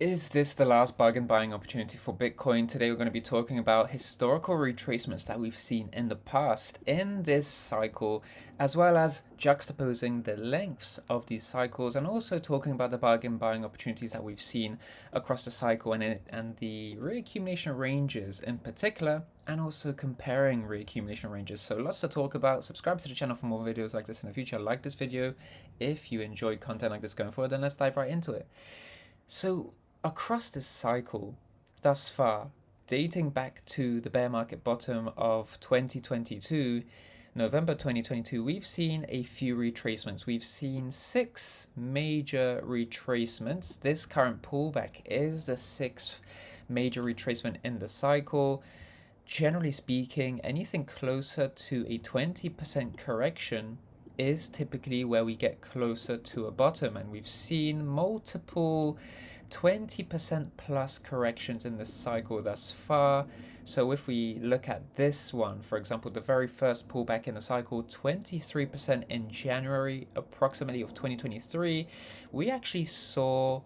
Is this the last bargain buying opportunity for Bitcoin? Today we're going to be talking about historical retracements that we've seen in the past in this cycle, as well as juxtaposing the lengths of these cycles, and also talking about the bargain buying opportunities that we've seen across the cycle and the reaccumulation ranges in particular, and also comparing reaccumulation ranges. So lots to talk about. Subscribe to the channel for more videos like this in the future. Like this video if you enjoy content like this going forward, then let's dive right into it. So, across this cycle thus far, dating back to the bear market bottom of 2022, November 2022, we've seen a few retracements. We've seen six major retracements. This current pullback is the sixth major retracement in the cycle. Generally speaking, anything closer to a 20% correction is typically where we get closer to a bottom, and we've seen multiple 20% plus corrections in this cycle thus far. So if we look at this one, for example, the very first pullback in the cycle, 23% in January approximately of 2023, we actually saw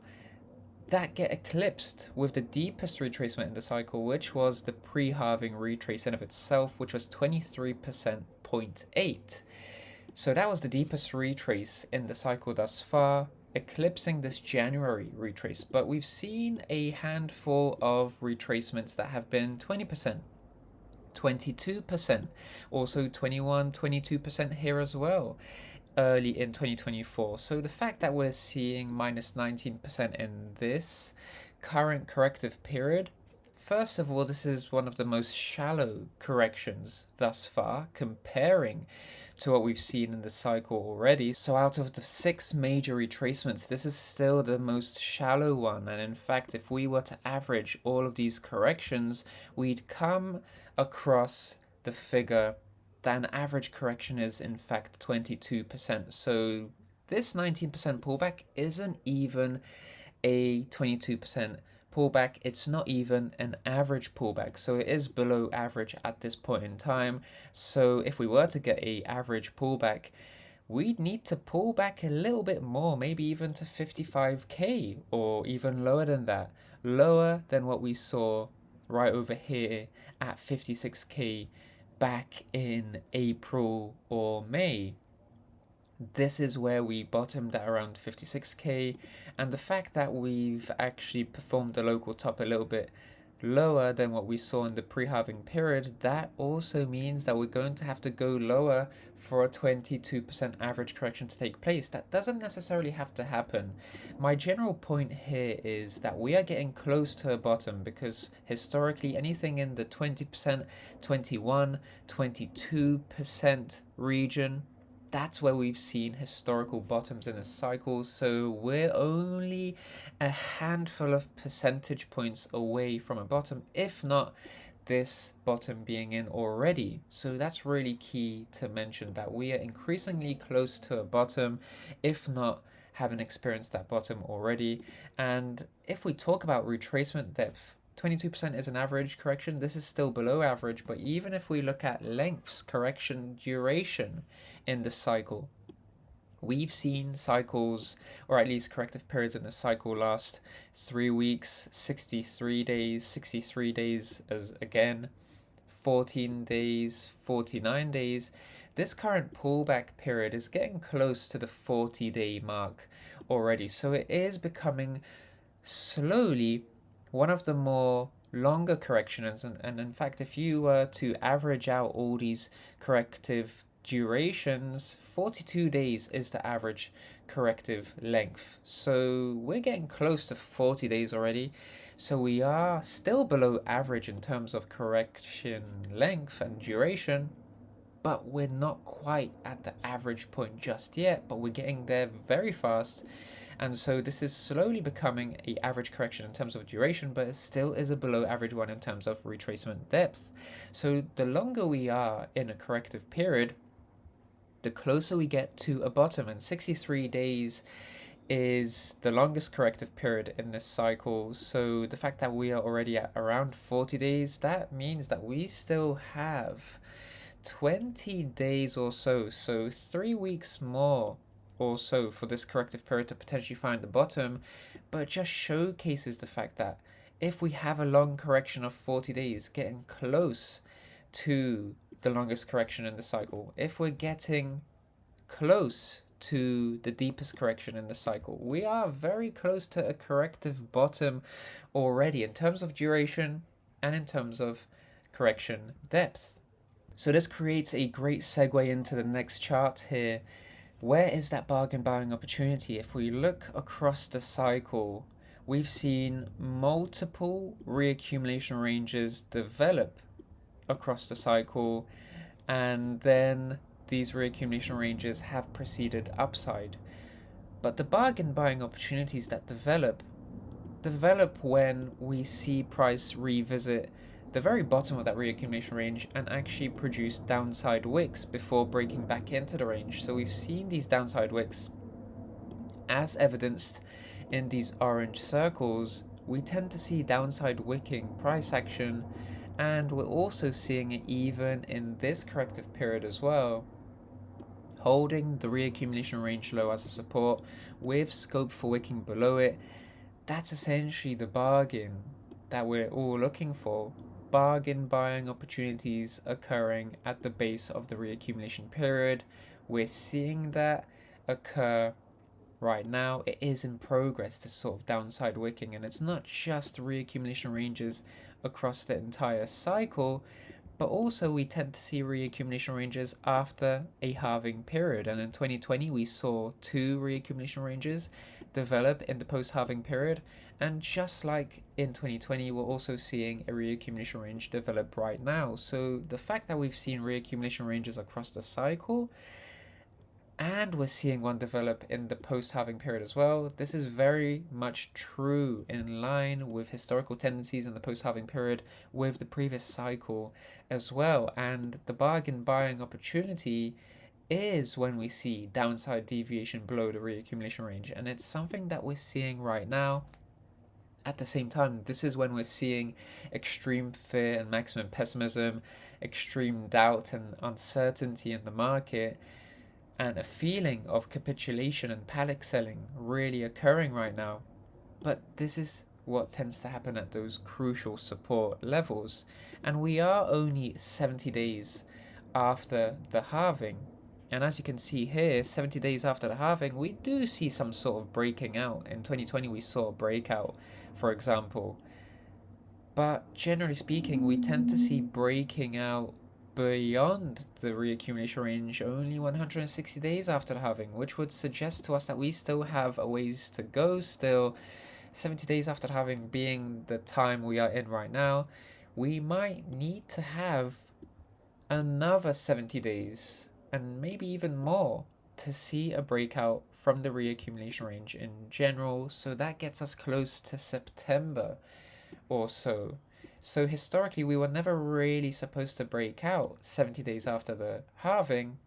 that get eclipsed with the deepest retracement in the cycle, which was the pre-halving retrace in of itself, which was 23% 0.8. So that was the deepest retrace in the cycle thus far, eclipsing this January retrace. But we've seen a handful of retracements that have been 20%, 22%, also 21, 22% here as well early in 2024. So the fact that we're seeing minus 19% in this current corrective period, first of all, this is one of the most shallow corrections thus far, comparing to what we've seen in the cycle already. So out of the six major retracements, this is still the most shallow one. And in fact, if we were to average all of these corrections, we'd come across the figure that an average correction is in fact 22%. So this 19% pullback isn't even a 22% pullback. It's not even an average pullback. So it is below average at this point in time. So if we were to get a average pullback, we'd need to pull back a little bit more, maybe even to 55k or even lower than that, lower than what we saw right over here at 56k back in April or May. This is where we bottomed at around 56k, and the fact that we've actually performed the local top a little bit lower than what we saw in the pre-halving period, that also means that we're going to have to go lower for a 22% average correction to take place. That doesn't necessarily have to happen. My general point here is that we are getting close to a bottom because historically anything in the 20%, 21, 22% region, that's where we've seen historical bottoms in a cycle. So we're only a handful of percentage points away from a bottom, if not this bottom being in already. So that's really key to mention, that we are increasingly close to a bottom, if not having experienced that bottom already. And if we talk about retracement depth, 22% is an average correction. This is still below average, but even if we look at lengths, correction duration in the cycle, we've seen cycles, or at least corrective periods in the cycle, last 3 weeks, 63 days as again, 14 days, 49 days. This current pullback period is getting close to the 40-day mark already. So it is becoming slowly one of the more longer corrections. And in fact, if you were to average out all these corrective durations, 42 days is the average corrective length. So we're getting close to 40 days already. So we are still below average in terms of correction length and duration, but we're not quite at the average point just yet, but we're getting there very fast. And so this is slowly becoming a average correction in terms of duration, but it still is a below average one in terms of retracement depth. So the longer we are in a corrective period, the closer we get to a bottom, and 63 days is the longest corrective period in this cycle. So the fact that we are already at around 40 days, that means that we still have 20 days or so 3 weeks more also for this corrective period to potentially find the bottom, but just showcases the fact that if we have a long correction of 40 days, getting close to the longest correction in the cycle, if we're getting close to the deepest correction in the cycle, we are very close to a corrective bottom already in terms of duration and in terms of correction depth. So this creates a great segue into the next chart here. Where is that bargain buying opportunity? If we look across the cycle, we've seen multiple reaccumulation ranges develop across the cycle, and then these reaccumulation ranges have proceeded upside. But the bargain buying opportunities that develop when we see price revisit the very bottom of that reaccumulation range and actually produce downside wicks before breaking back into the range. So we've seen these downside wicks as evidenced in these orange circles. We tend to see downside wicking price action, and we're also seeing it even in this corrective period as well, holding the reaccumulation range low as a support with scope for wicking below it. That's essentially the bargain that we're all looking for. Bargain buying opportunities occurring at the base of the reaccumulation period. We're seeing that occur right now. It is in progress, this sort of downside wicking, and it's not just reaccumulation ranges across the entire cycle, but also we tend to see reaccumulation ranges after a halving period. And in 2020 we saw 2 reaccumulation ranges develop in the post-halving period, and just like in 2020 we're also seeing a reaccumulation range develop right now. So the fact that we've seen reaccumulation ranges across the cycle and we're seeing one develop in the post-halving period as well, this is very much true, in line with historical tendencies in the post-halving period with the previous cycle as well. And the bargain buying opportunity is when we see downside deviation below the reaccumulation range, and it's something that we're seeing right now. At the same time, this is when we're seeing extreme fear and maximum pessimism, extreme doubt and uncertainty in the market, and a feeling of capitulation and panic selling really occurring right now. But this is what tends to happen at those crucial support levels, and we are only 70 days after the halving. And as you can see here, 70 days after the halving, we do see some sort of breaking out. In 2020 we saw a breakout, for example, but generally speaking we tend to see breaking out beyond the reaccumulation range only 160 days after the halving, which would suggest to us that we still have a ways to go still. 70 days after the halving being the time we are in right now, we might need to have another 70 days and maybe even more to see a breakout from the reaccumulation range in general. So that gets us close to September or so. So historically we were never really supposed to break out 70 days after the halving.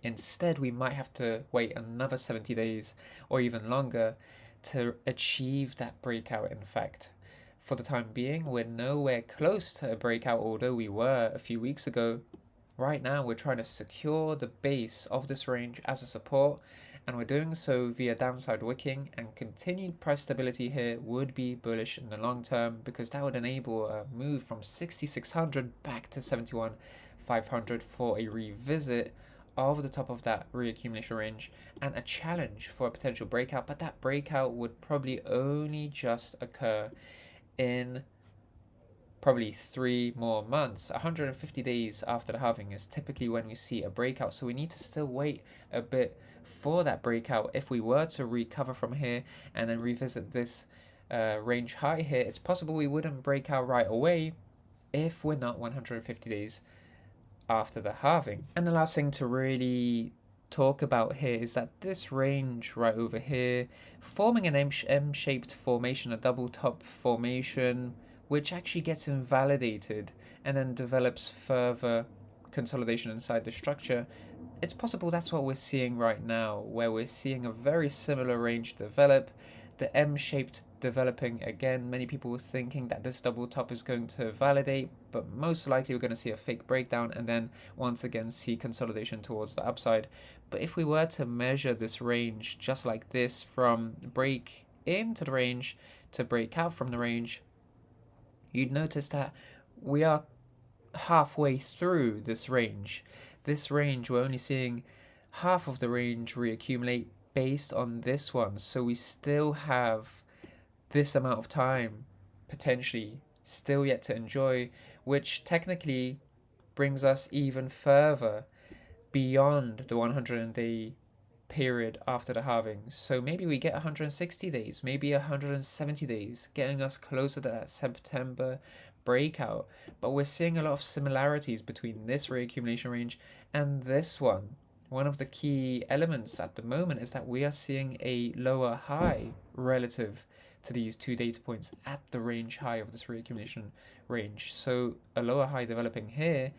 Instead we might have to wait another 70 days or even longer to achieve that breakout. In fact, for the time being we're nowhere close to a breakout, although we were a few weeks ago. Right now we're trying to secure the base of this range as a support, and we're doing so via downside wicking, and continued price stability here would be bullish in the long term, because that would enable a move from 6600 back to 71,500 for a revisit of the top of that reaccumulation range and a challenge for a potential breakout. But that breakout would probably only just occur in probably 3 more months. 150 days after the halving is typically when we see a breakout, so we need to still wait a bit for that breakout. If we were to recover from here and then revisit this range high here, it's possible we wouldn't break out right away if we're not 150 days after the halving. And the last thing to really talk about here is that this range right over here, forming an M-shaped formation, a double top formation, which actually gets invalidated and then develops further consolidation inside the structure. It's possible that's what we're seeing right now, where we're seeing a very similar range develop. The M-shaped developing again. Many people were thinking that this double top is going to validate, but most likely we're going to see a fake breakdown and then once again see consolidation towards the upside. But if we were to measure this range just like this, from break into the range to break out from the range, you'd notice that we are halfway through this range. This range, we're only seeing half of the range reaccumulate based on this one. So we still have this amount of time potentially still yet to enjoy, which technically brings us even further beyond the 100-day period after the halving. So maybe we get 160 days, maybe 170 days, getting us closer to that September breakout. But we're seeing a lot of similarities between this reaccumulation range and this one. One of the key elements at the moment is that we are seeing a lower high relative to these two data points at the range high of this reaccumulation range. So a lower high developing here,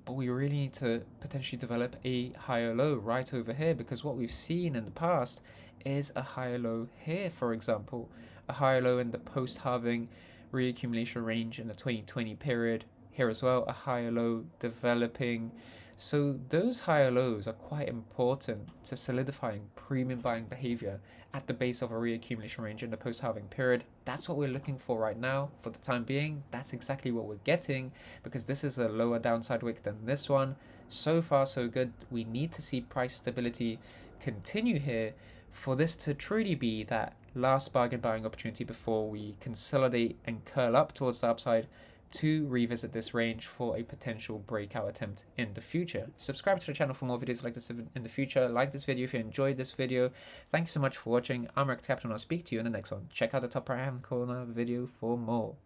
but we really need to potentially develop a higher low right over here, because what we've seen in the past is a higher low here, for example, a higher low in the post-halving reaccumulation range in the 2020 period. Here as well, a higher low developing. So those higher lows are quite important to solidifying premium buying behavior at the base of a reaccumulation range in the post-halving period. That's what we're looking for right now. For the time being, that's exactly what we're getting, because this is a lower downside wick than this one. So far, so good. We need to see price stability continue here for this to truly be that last bargain buying opportunity before we consolidate and curl up towards the upside to revisit this range for a potential breakout attempt in the future. Subscribe to the channel for more videos like this in the future. Like this video if you enjoyed this video. Thank you so much for watching. I'm Rex Captain, and I'll speak to you in the next one. Check out the top right hand corner video for more.